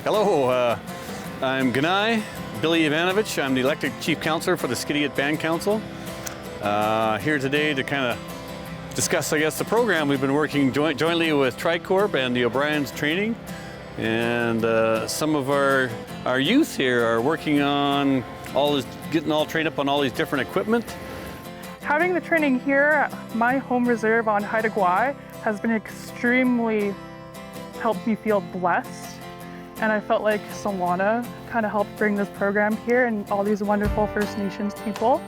Hello, I'm Ganai Billy Ivanovich. I'm the elected Chief Counselor for the Skidegate Band Council. Here today to kind of discuss, I guess, the program. We've been working jointly with Tricorp and the O'Brien's training. And some of our youth here are working on getting all trained up on all these different equipment. Having the training here at my home reserve on Haida Gwaii has been extremely helped me feel blessed. And I felt like Solana kind of helped bring this program here and all these wonderful First Nations people.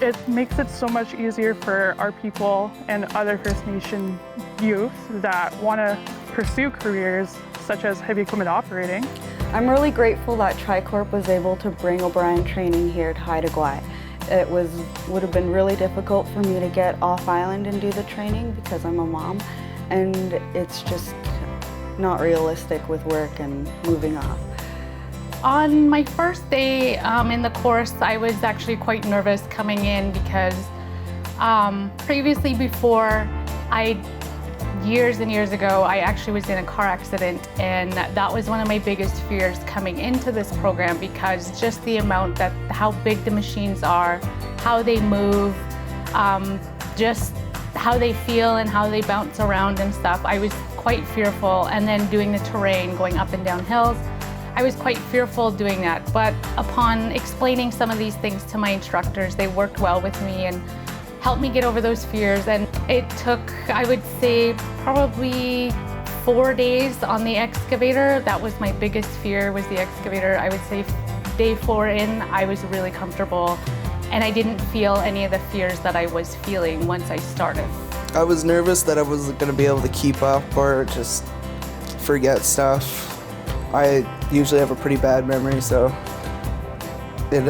It makes it so much easier for our people and other First Nation youth that want to pursue careers such as heavy equipment operating. I'm really grateful that Tricorp was able to bring O'Brien training here to Haida Gwaii. It would have been really difficult for me to get off island and do the training because I'm a mom, and it's just not realistic with work and moving off. On my first day in the course, I was actually quite nervous coming in because previously before, years and years ago, I actually was in a car accident, and that was one of my biggest fears coming into this program because just the amount how big the machines are, how they move, just how they feel and how they bounce around and stuff. I was quite fearful, and then doing the terrain, going up and down hills, I was quite fearful doing that. But upon explaining some of these things to my instructors, they worked well with me and helped me get over those fears. And it took, I would say, probably 4 days on the excavator. That was my biggest fear, was the excavator. I would say day 4 in, I was really comfortable, and I didn't feel any of the fears that I was feeling once I started. I was nervous that I wasn't going to be able to keep up or just forget stuff. I usually have a pretty bad memory, so it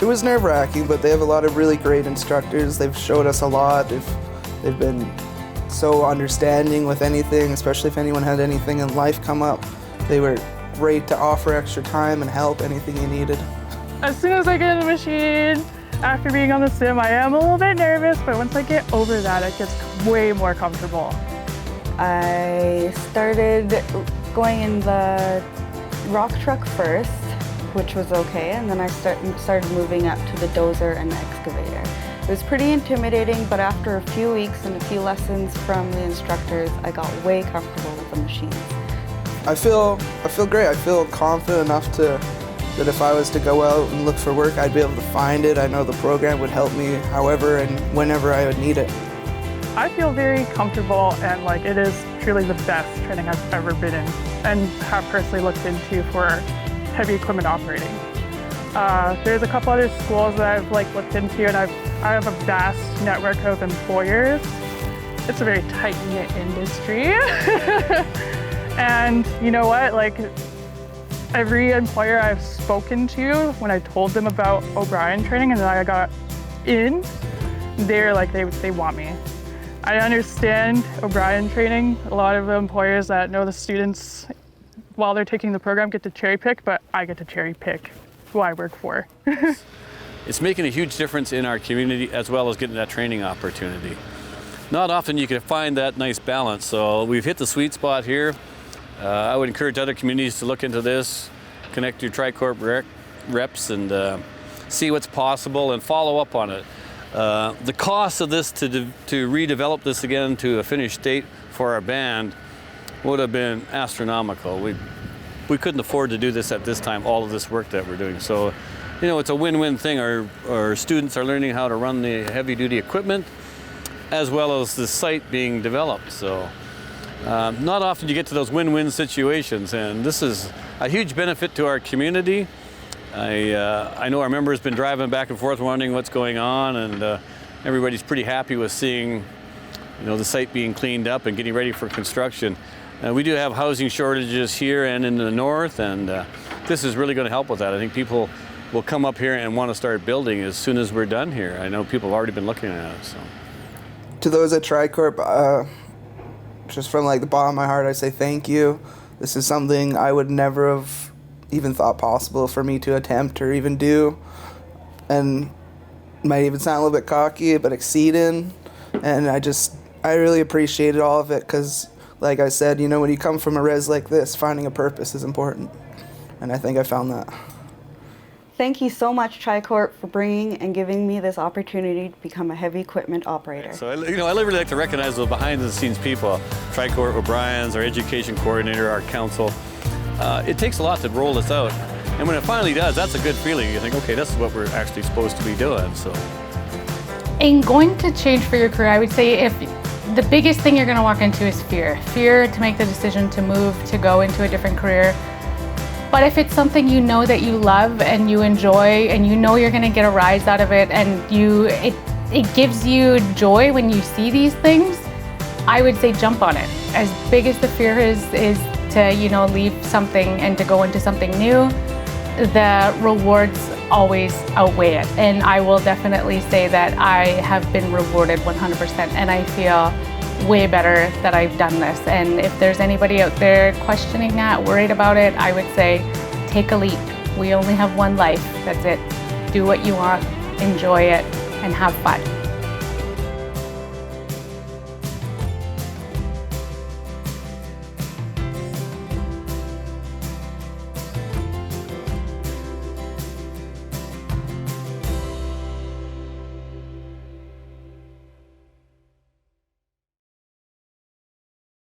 was nerve-wracking, but they have a lot of really great instructors. They've showed us a lot. They've been so understanding with anything, especially if anyone had anything in life come up. They were great to offer extra time and help anything you needed. As soon as I get in the machine, after being on the sim, I am a little bit nervous, but once I get over that, it gets way more comfortable. I started going in the rock truck first, which was okay, and then I started moving up to the dozer and the excavator. It was pretty intimidating, but after a few weeks and a few lessons from the instructors, I got way comfortable with the machines. I feel great. I feel confident enough that if I was to go out and look for work, I'd be able to find it. I know the program would help me however and whenever I would need it. I feel very comfortable, and like it is truly the best training I've ever been in and have personally looked into for heavy equipment operating. There's a couple other schools that I've looked into, and I have a vast network of employers. It's a very tight-knit industry. And you know what? Every employer I've spoken to, when I told them about O'Brien training and that I got in, they're like, they want me. I understand O'Brien training. A lot of the employers that know the students while they're taking the program get to cherry pick, but I get to cherry pick who I work for. It's making a huge difference in our community as well as getting that training opportunity. Not often you can find that nice balance, so we've hit the sweet spot here. I would encourage other communities to look into this, connect your Tricorp reps and see what's possible and follow up on it. The cost of this to redevelop this again to a finished state for our band would have been astronomical. We couldn't afford to do this at this time, all of this work that we're doing. So, you know, it's a win-win thing. Our students are learning how to run the heavy-duty equipment as well as the site being developed. So not often you get to those win-win situations, and this is a huge benefit to our community. I know our members have been driving back and forth wondering what's going on, and everybody's pretty happy with seeing, you know, the site being cleaned up and getting ready for construction. We do have housing shortages here and in the north, and this is really going to help with that. I think people will come up here and want to start building as soon as we're done here. I know people have already been looking at it. So, to those at Tricorp, just from the bottom of my heart, I say thank you. This is something I would never have even thought possible for me to attempt or even do, and might even sound a little bit cocky, but exceed in. And I really appreciated all of it, because like I said, you know, when you come from a res like this, finding a purpose is important. And I think I found that. Thank you so much, Tri-Corp, for bringing and giving me this opportunity to become a heavy equipment operator. So, you know, I really like to recognize those behind-the-scenes people. Tri-Corp O'Brien's, our education coordinator, our council. It takes a lot to roll this out. And when it finally does, that's a good feeling. You think, okay, this is what we're actually supposed to be doing. So, In going to change for your career, I would say if the biggest thing you're going to walk into is fear. Fear to make the decision to move, to go into a different career. But if it's something you know that you love and you enjoy and you know you're going to get a rise out of it and it gives you joy when you see these things, I would say jump on it. As big as the fear is to, you know, leave something and to go into something new, the rewards always outweigh it. And I will definitely say that I have been rewarded 100%, and I feel way better that I've done this. And if there's anybody out there questioning that, worried about it, I would say take a leap. We only have one life. That's it. Do what you want, enjoy it, and have fun.